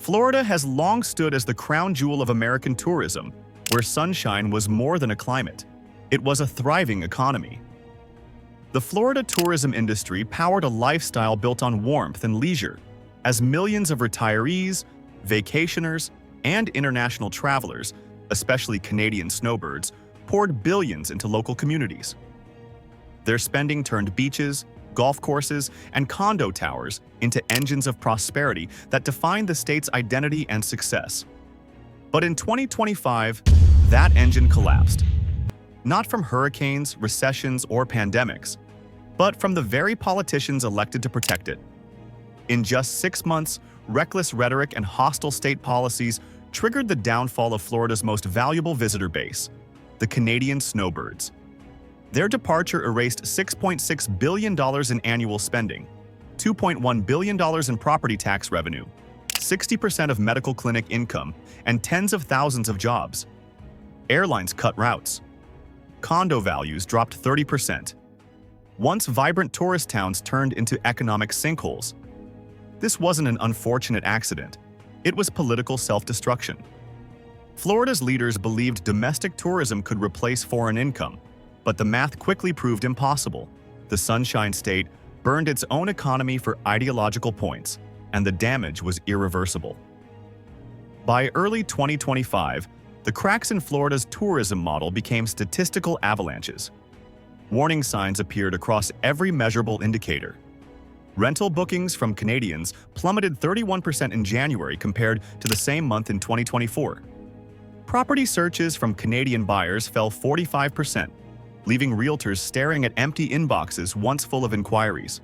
Florida has long stood as the crown jewel of American tourism, where sunshine was more than a climate. It was a thriving economy. The Florida tourism industry powered a lifestyle built on warmth and leisure, as millions of retirees, vacationers, and international travelers, especially Canadian snowbirds, poured billions into local communities. Their spending turned beaches, golf courses, and condo towers into engines of prosperity that defined the state's identity and success. But in 2025, that engine collapsed. Not from hurricanes, recessions, or pandemics, but from the very politicians elected to protect it. In just 6 months, reckless rhetoric and hostile state policies triggered the downfall of Florida's most valuable visitor base, the Canadian Snowbirds. Their departure erased $6.6 billion in annual spending, $2.1 billion in property tax revenue, 60% of medical clinic income, and tens of thousands of jobs. Airlines cut routes. Condo values dropped 30%. Once vibrant tourist towns turned into economic sinkholes. This wasn't an unfortunate accident. It was political self-destruction. Florida's leaders believed domestic tourism could replace foreign income, but the math quickly proved impossible. The Sunshine State burned its own economy for ideological points, and the damage was irreversible. By early 2025, the cracks in Florida's tourism model became statistical avalanches. Warning signs appeared across every measurable indicator. Rental bookings from Canadians plummeted 31% in January compared to the same month in 2024. Property searches from Canadian buyers fell 45%, leaving realtors staring at empty inboxes once full of inquiries.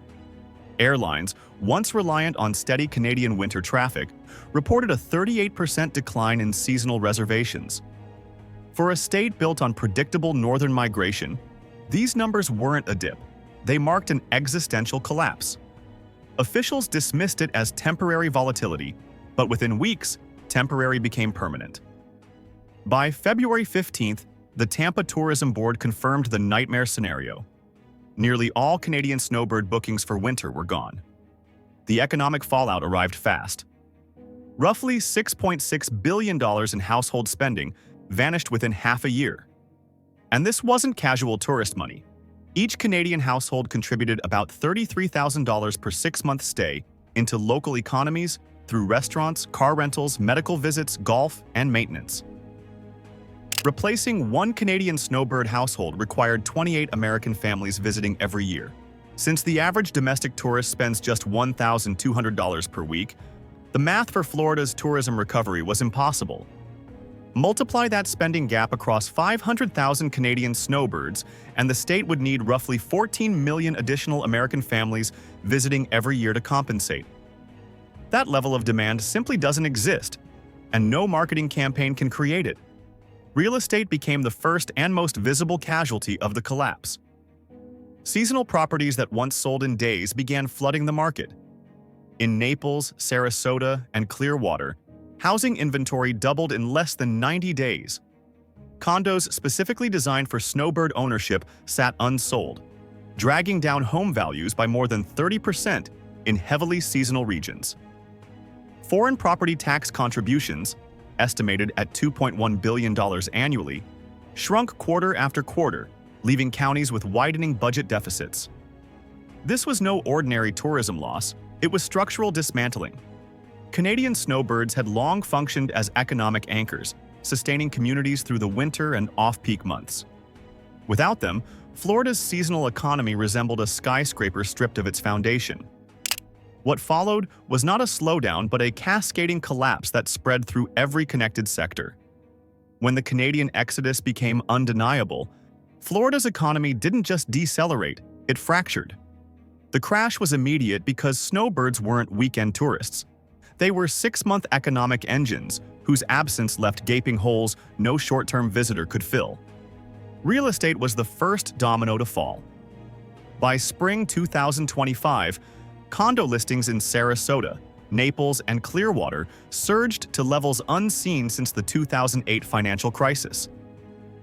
Airlines, once reliant on steady Canadian winter traffic, reported a 38% decline in seasonal reservations. For a state built on predictable northern migration, these numbers weren't a dip. They marked an existential collapse. Officials dismissed it as temporary volatility, but within weeks, temporary became permanent. By February 15th, the Tampa Tourism Board confirmed the nightmare scenario. Nearly all Canadian snowbird bookings for winter were gone. The economic fallout arrived fast. Roughly $6.6 billion in household spending vanished within half a year. And this wasn't casual tourist money. Each Canadian household contributed about $33,000 per 6-month stay into local economies through restaurants, car rentals, medical visits, golf, and maintenance. Replacing one Canadian snowbird household required 28 American families visiting every year. Since the average domestic tourist spends just $1,200 per week, the math for Florida's tourism recovery was impossible. Multiply that spending gap across 500,000 Canadian snowbirds, and the state would need roughly 14 million additional American families visiting every year to compensate. That level of demand simply doesn't exist, and no marketing campaign can create it. Real estate became the first and most visible casualty of the collapse. Seasonal properties that once sold in days began flooding the market. In Naples, Sarasota, and Clearwater, housing inventory doubled in less than 90 days. Condos specifically designed for snowbird ownership sat unsold, dragging down home values by more than 30% in heavily seasonal regions. Foreign property tax contributions, estimated at $2.1 billion annually, shrunk quarter after quarter, leaving counties with widening budget deficits. This was no ordinary tourism loss, it was structural dismantling. Canadian snowbirds had long functioned as economic anchors, sustaining communities through the winter and off-peak months. Without them, Florida's seasonal economy resembled a skyscraper stripped of its foundation. What followed was not a slowdown but a cascading collapse that spread through every connected sector. When the Canadian exodus became undeniable, Florida's economy didn't just decelerate, it fractured. The crash was immediate because snowbirds weren't weekend tourists. They were 6-month economic engines whose absence left gaping holes no short-term visitor could fill. Real estate was the first domino to fall. By spring 2025, condo listings in Sarasota, Naples, and Clearwater surged to levels unseen since the 2008 financial crisis.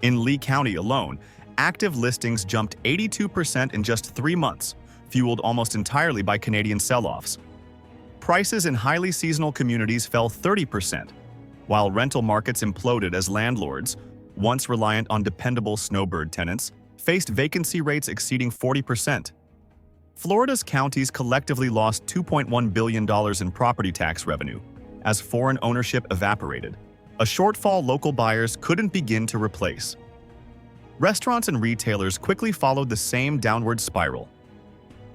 In Lee County alone, active listings jumped 82% in just 3 months, fueled almost entirely by Canadian sell-offs. prices in highly seasonal communities fell 30%, while rental markets imploded as landlords, once reliant on dependable snowbird tenants, faced vacancy rates exceeding 40%. Florida's counties collectively lost $2.1 billion in property tax revenue as foreign ownership evaporated, a shortfall local buyers couldn't begin to replace. Restaurants and retailers quickly followed the same downward spiral.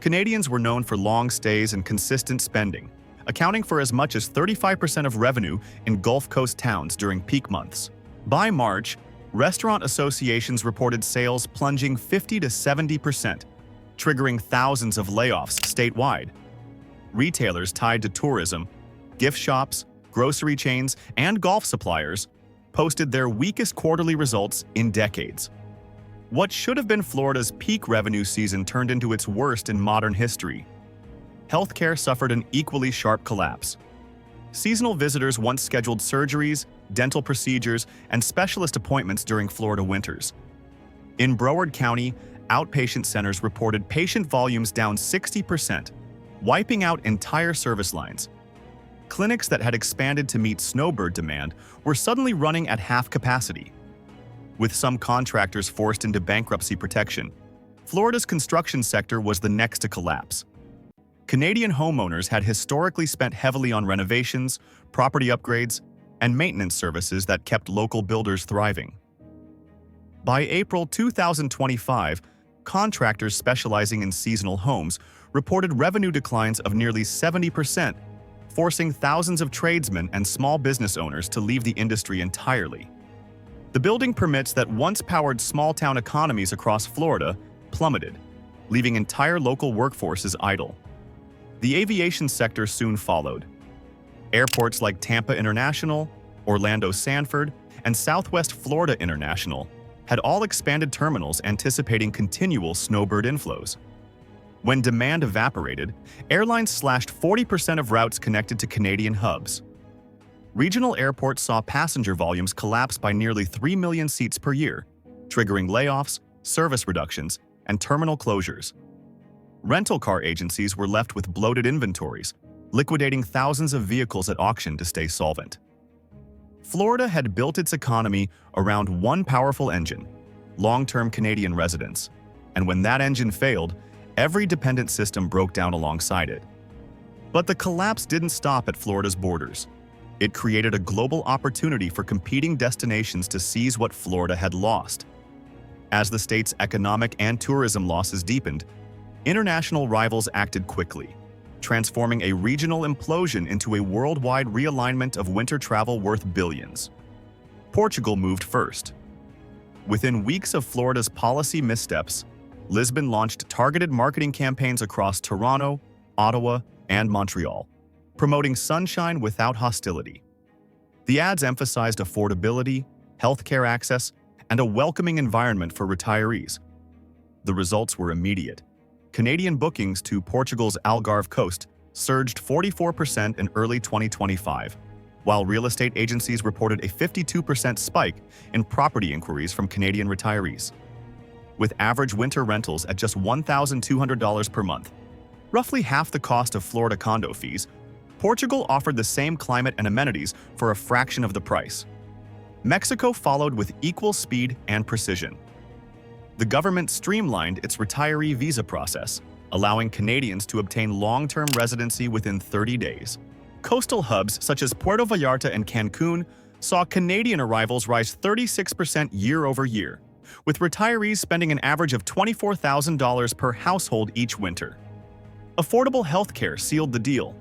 Canadians were known for long stays and consistent spending, accounting for as much as 35% of revenue in Gulf Coast towns during peak months. By March, restaurant associations reported sales plunging 50 to 70%, triggering thousands of layoffs statewide. Retailers tied to tourism, gift shops, grocery chains, and golf suppliers posted their weakest quarterly results in decades. What should have been Florida's peak revenue season turned into its worst in modern history. Healthcare suffered an equally sharp collapse. Seasonal visitors once scheduled surgeries, dental procedures, and specialist appointments during Florida winters. In Broward County, outpatient centers reported patient volumes down 60%, wiping out entire service lines. Clinics that had expanded to meet snowbird demand were suddenly running at half capacity. With some contractors forced into bankruptcy protection, Florida's construction sector was the next to collapse. Canadian homeowners had historically spent heavily on renovations, property upgrades, and maintenance services that kept local builders thriving. By April 2025, contractors specializing in seasonal homes reported revenue declines of nearly 70%, forcing thousands of tradesmen and small business owners to leave the industry entirely. The building permits that once powered small-town economies across Florida plummeted, leaving entire local workforces idle. The aviation sector soon followed. Airports like Tampa International, Orlando Sanford, and Southwest Florida International had all expanded terminals anticipating continual snowbird inflows. When demand evaporated, airlines slashed 40% of routes connected to Canadian hubs. Regional airports saw passenger volumes collapse by nearly 3 million seats per year, triggering layoffs, service reductions, and terminal closures. Rental car agencies were left with bloated inventories, liquidating thousands of vehicles at auction to stay solvent. Florida had built its economy around one powerful engine: long-term Canadian residents. And when that engine failed, every dependent system broke down alongside it. But the collapse didn't stop at Florida's borders. It created a global opportunity for competing destinations to seize what Florida had lost. As the state's economic and tourism losses deepened, international rivals acted quickly, transforming a regional implosion into a worldwide realignment of winter travel worth billions. Portugal moved first. Within weeks of Florida's policy missteps, Lisbon launched targeted marketing campaigns across Toronto, Ottawa, and Montreal, promoting sunshine without hostility. The ads emphasized affordability, healthcare access, and a welcoming environment for retirees. The results were immediate. Canadian bookings to Portugal's Algarve coast surged 44% in early 2025, while real estate agencies reported a 52% spike in property inquiries from Canadian retirees. With average winter rentals at just $1,200 per month, roughly half the cost of Florida condo fees, Portugal offered the same climate and amenities for a fraction of the price. Mexico followed with equal speed and precision. The government streamlined its retiree visa process, allowing Canadians to obtain long-term residency within 30 days. Coastal hubs such as Puerto Vallarta and Cancun saw Canadian arrivals rise 36% year over year, with retirees spending an average of $24,000 per household each winter. Affordable healthcare sealed the deal.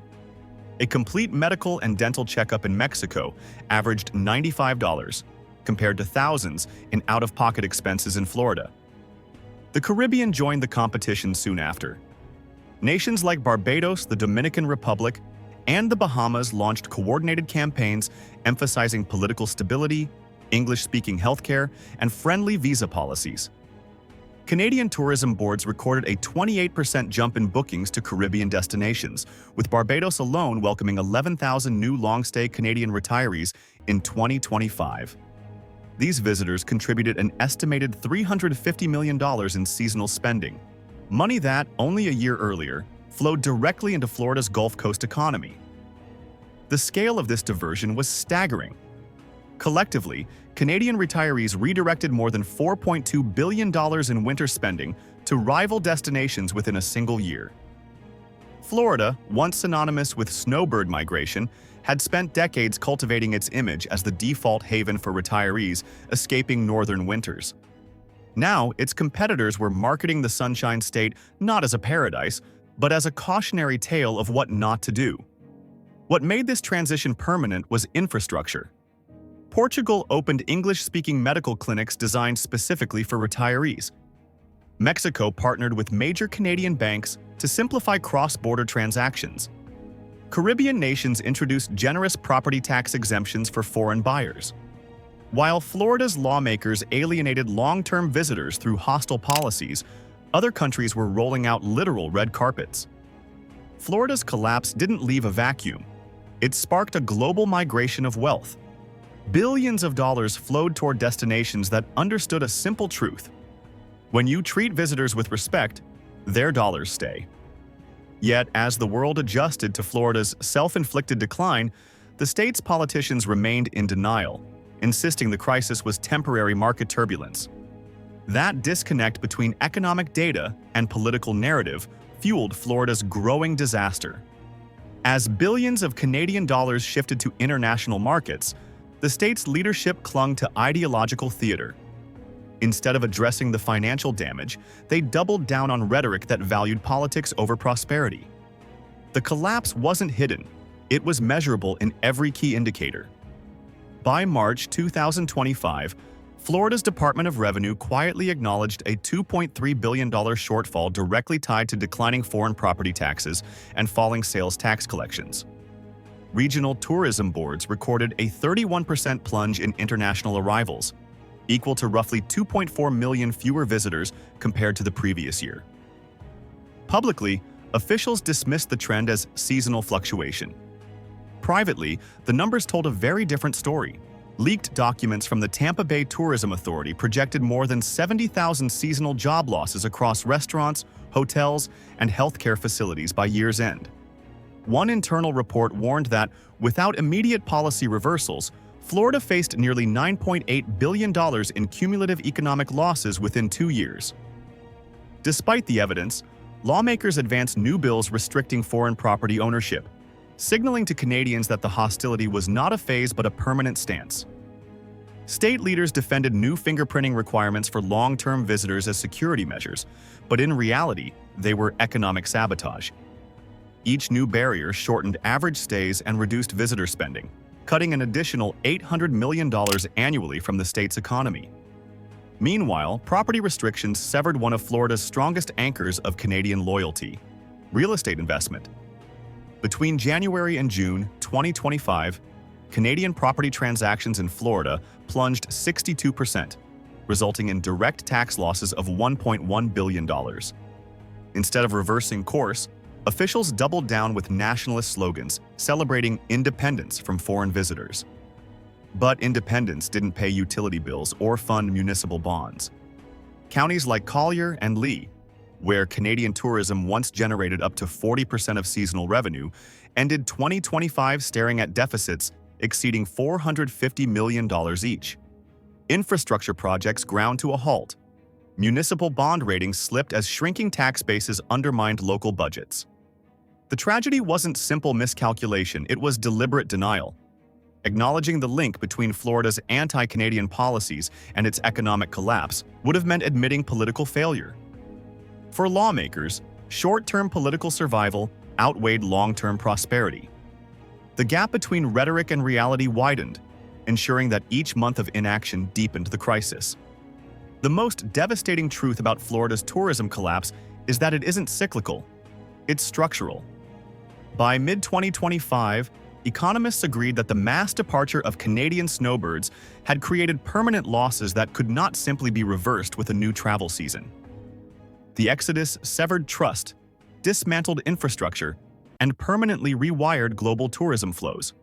A complete medical and dental checkup in Mexico averaged $95, compared to thousands in out-of-pocket expenses in Florida. The Caribbean joined the competition soon after. Nations like Barbados, the Dominican Republic, and the Bahamas launched coordinated campaigns emphasizing political stability, English-speaking healthcare, and friendly visa policies. Canadian tourism boards recorded a 28% jump in bookings to Caribbean destinations, with Barbados alone welcoming 11,000 new long-stay Canadian retirees in 2025. These visitors contributed an estimated $350 million in seasonal spending, money that, only a year earlier, flowed directly into Florida's Gulf Coast economy. The scale of this diversion was staggering. Collectively, Canadian retirees redirected more than $4.2 billion in winter spending to rival destinations within a single year. Florida, once synonymous with snowbird migration, had spent decades cultivating its image as the default haven for retirees escaping northern winters. Now, its competitors were marketing the Sunshine State not as a paradise, but as a cautionary tale of what not to do. What made this transition permanent was infrastructure. Portugal opened English-speaking medical clinics designed specifically for retirees. Mexico partnered with major Canadian banks to simplify cross-border transactions. Caribbean nations introduced generous property tax exemptions for foreign buyers. While Florida's lawmakers alienated long-term visitors through hostile policies, other countries were rolling out literal red carpets. Florida's collapse didn't leave a vacuum. It sparked a global migration of wealth. Billions of dollars flowed toward destinations that understood a simple truth. When you treat visitors with respect, their dollars stay. Yet, as the world adjusted to Florida's self-inflicted decline, the state's politicians remained in denial, insisting the crisis was temporary market turbulence. That disconnect between economic data and political narrative fueled Florida's growing disaster. As billions of Canadian dollars shifted to international markets, the state's leadership clung to ideological theater. Instead of addressing the financial damage, they doubled down on rhetoric that valued politics over prosperity. The collapse wasn't hidden. It was measurable in every key indicator. By March 2025, Florida's Department of Revenue quietly acknowledged a $2.3 billion shortfall directly tied to declining foreign property taxes and falling sales tax collections. Regional tourism boards recorded a 31% plunge in international arrivals, equal to roughly 2.4 million fewer visitors compared to the previous year. Publicly, officials dismissed the trend as seasonal fluctuation. Privately, the numbers told a very different story. Leaked documents from the Tampa Bay Tourism Authority projected more than 70,000 seasonal job losses across restaurants, hotels, and healthcare facilities by year's end. One internal report warned that, without immediate policy reversals, Florida faced nearly $9.8 billion in cumulative economic losses within 2 years. Despite the evidence, lawmakers advanced new bills restricting foreign property ownership, signaling to Canadians that the hostility was not a phase but a permanent stance. State leaders defended new fingerprinting requirements for long-term visitors as security measures, but in reality, they were economic sabotage. Each new barrier shortened average stays and reduced visitor spending, cutting an additional $800 million annually from the state's economy. Meanwhile, property restrictions severed one of Florida's strongest anchors of Canadian loyalty: real estate investment. Between January and June 2025, Canadian property transactions in Florida plunged 62%, resulting in direct tax losses of $1.1 billion. Instead of reversing course, officials doubled down with nationalist slogans celebrating independence from foreign visitors. But independence didn't pay utility bills or fund municipal bonds. Counties like Collier and Lee, where Canadian tourism once generated up to 40% of seasonal revenue, ended 2025 staring at deficits exceeding $450 million each. Infrastructure projects ground to a halt. Municipal bond ratings slipped as shrinking tax bases undermined local budgets. The tragedy wasn't simple miscalculation, it was deliberate denial. Acknowledging the link between Florida's anti-Canadian policies and its economic collapse would have meant admitting political failure. For lawmakers, short-term political survival outweighed long-term prosperity. The gap between rhetoric and reality widened, ensuring that each month of inaction deepened the crisis. The most devastating truth about Florida's tourism collapse is that it isn't cyclical, it's structural. By mid-2025, economists agreed that the mass departure of Canadian snowbirds had created permanent losses that could not simply be reversed with a new travel season. The exodus severed trust, dismantled infrastructure, and permanently rewired global tourism flows.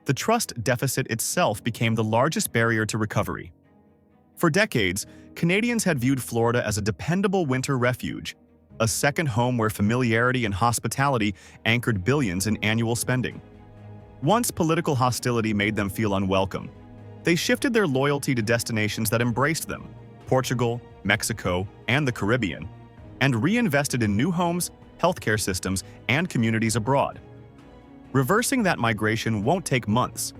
The trust deficit itself became the largest barrier to recovery. For decades, Canadians had viewed Florida as a dependable winter refuge, a second home where familiarity and hospitality anchored billions in annual spending. Once political hostility made them feel unwelcome, they shifted their loyalty to destinations that embraced them, Portugal, Mexico, and the Caribbean, and reinvested in new homes, healthcare systems, and communities abroad. Reversing that migration won't take months.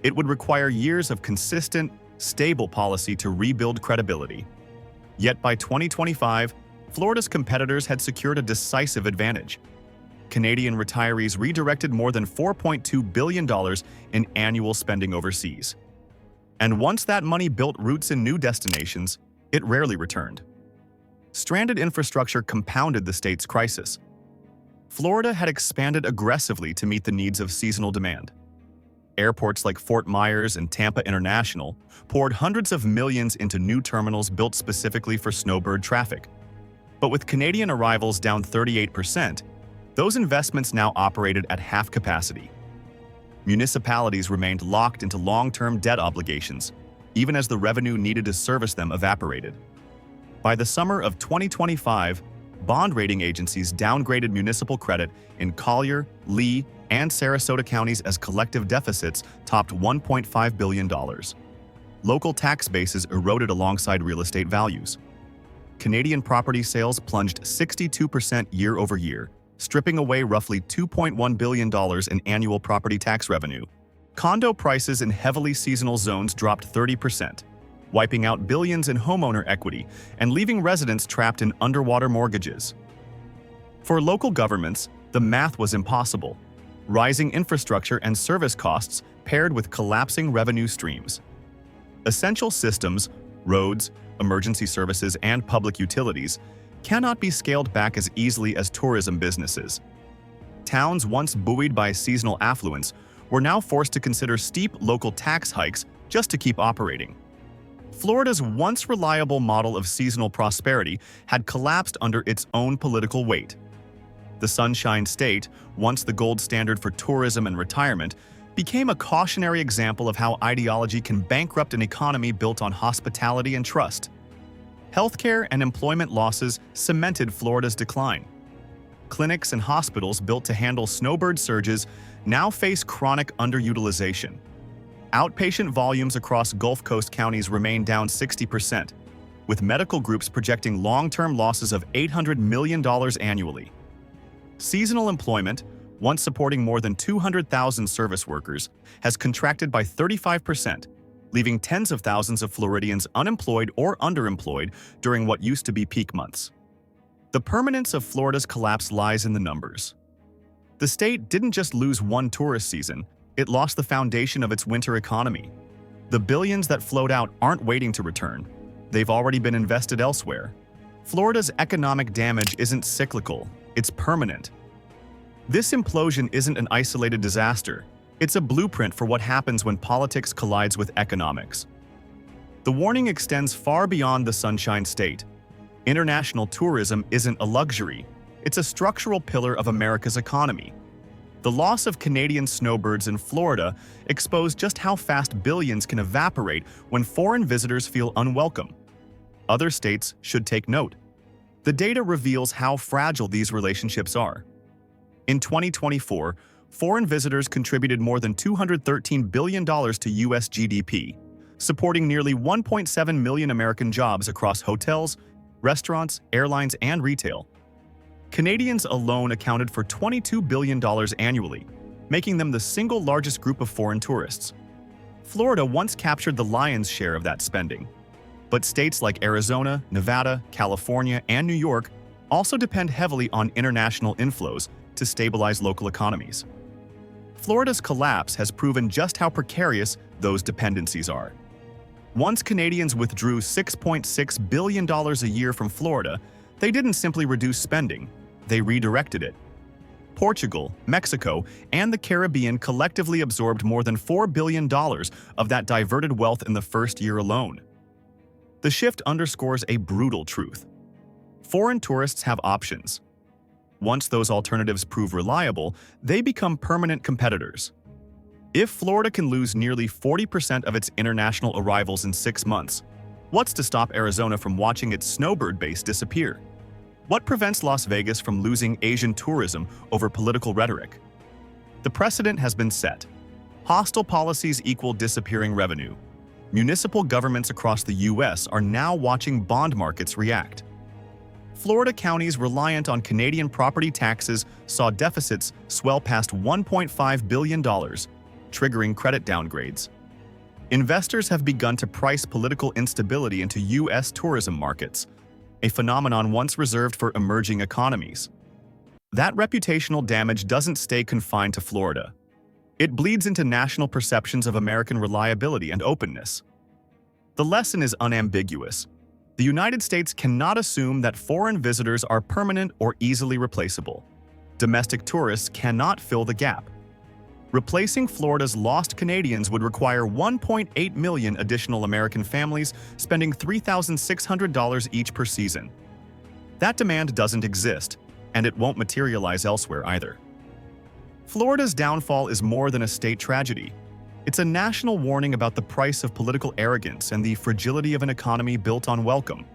It would require years of consistent, stable policy to rebuild credibility. Yet by 2025, Florida's competitors had secured a decisive advantage. Canadian retirees redirected more than $4.2 billion in annual spending overseas. And once that money built roots in new destinations, it rarely returned. Stranded infrastructure compounded the state's crisis. Florida had expanded aggressively to meet the needs of seasonal demand. Airports like Fort Myers and Tampa International poured hundreds of millions into new terminals built specifically for snowbird traffic. But with Canadian arrivals down 38%, those investments now operated at half capacity. Municipalities remained locked into long-term debt obligations, even as the revenue needed to service them evaporated. By the summer of 2025, bond rating agencies downgraded municipal credit in Collier, Lee, and Sarasota counties as collective deficits topped $1.5 billion. Local tax bases eroded alongside real estate values. Canadian property sales plunged 62% year over year, stripping away roughly $2.1 billion in annual property tax revenue. Condo prices in heavily seasonal zones dropped 30%, wiping out billions in homeowner equity and leaving residents trapped in underwater mortgages. For local governments, the math was impossible. Rising infrastructure and service costs paired with collapsing revenue streams. Essential systems, roads, emergency services, and public utilities cannot be scaled back as easily as tourism businesses. Towns once buoyed by seasonal affluence were now forced to consider steep local tax hikes just to keep operating. Florida's once reliable model of seasonal prosperity had collapsed under its own political weight. The Sunshine State, once the gold standard for tourism and retirement, became a cautionary example of how ideology can bankrupt an economy built on hospitality and trust. Healthcare and employment losses cemented Florida's decline. Clinics and hospitals built to handle snowbird surges now face chronic underutilization. Outpatient volumes across Gulf Coast counties remain down 60%, with medical groups projecting long-term losses of $800 million annually. Seasonal employment, once supporting more than 200,000 service workers, has contracted by 35%, leaving tens of thousands of Floridians unemployed or underemployed during what used to be peak months. The permanence of Florida's collapse lies in the numbers. The state didn't just lose one tourist season, it lost the foundation of its winter economy. The billions that flowed out aren't waiting to return. They've already been invested elsewhere. Florida's economic damage isn't cyclical, it's permanent. This implosion isn't an isolated disaster. It's a blueprint for what happens when politics collides with economics. The warning extends far beyond the Sunshine State. International tourism isn't a luxury. It's a structural pillar of America's economy. The loss of Canadian snowbirds in Florida exposed just how fast billions can evaporate when foreign visitors feel unwelcome. Other states should take note. The data reveals how fragile these relationships are. In 2024, foreign visitors contributed more than $213 billion to U.S. GDP, supporting nearly 1.7 million American jobs across hotels, restaurants, airlines, and retail. Canadians alone accounted for $22 billion annually, making them the single largest group of foreign tourists. Florida once captured the lion's share of that spending, but states like Arizona, Nevada, California, and New York also depend heavily on international inflows to stabilize local economies. Florida's collapse has proven just how precarious those dependencies are. Once Canadians withdrew $6.6 billion a year from Florida, they didn't simply reduce spending, they redirected it. Portugal, Mexico, and the Caribbean collectively absorbed more than $4 billion of that diverted wealth in the first year alone. The shift underscores a brutal truth. Foreign tourists have options. Once those alternatives prove reliable, they become permanent competitors. If Florida can lose nearly 40% of its international arrivals in 6 months, what's to stop Arizona from watching its snowbird base disappear? What prevents Las Vegas from losing Asian tourism over political rhetoric? The precedent has been set. Hostile policies equal disappearing revenue. Municipal governments across the U.S. are now watching bond markets react. Florida counties reliant on Canadian property taxes saw deficits swell past $1.5 billion, triggering credit downgrades. Investors have begun to price political instability into U.S. tourism markets, a phenomenon once reserved for emerging economies. That reputational damage doesn't stay confined to Florida. It bleeds into national perceptions of American reliability and openness. The lesson is unambiguous. The United States cannot assume that foreign visitors are permanent or easily replaceable. Domestic tourists cannot fill the gap. Replacing Florida's lost Canadians would require 1.8 million additional American families spending $3,600 each per season. That demand doesn't exist, and it won't materialize elsewhere either. Florida's downfall is more than a state tragedy. It's a national warning about the price of political arrogance and the fragility of an economy built on welcome.